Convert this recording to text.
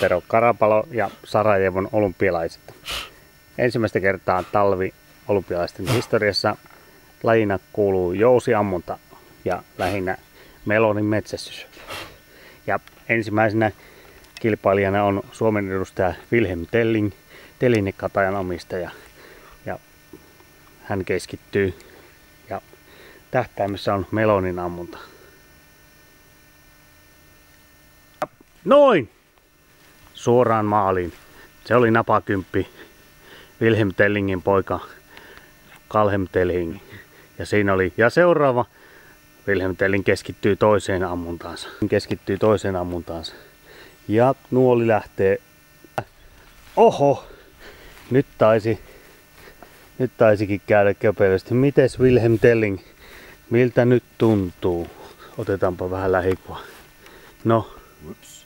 Tero Karapalo ja Sarajevon olympialaiset. Ensimmäistä kertaa talvi-olympialaisten historiassa lajina kuuluu jousiammunta ja lähinnä melonin metsästys. Ja ensimmäisenä kilpailijana on Suomen edustaja Wilhelm Telling, Tellinne-katajan omistaja. Ja hän keskittyy ja tähtäimessä on melonin ammunta. Noin! Suoraan maaliin. Se oli napakymppi. Wilhelm Tellingin poika Kalhem Telling. Ja siinä oli. Ja seuraava. Wilhelm Telling keskittyy toiseen ammuntaansa. Ja nuoli lähtee. Oho! Nyt taisikin käydä köpelösti. Mites Wilhelm Telling? Miltä nyt tuntuu? Otetaanpa vähän lähikuva. No. Ups.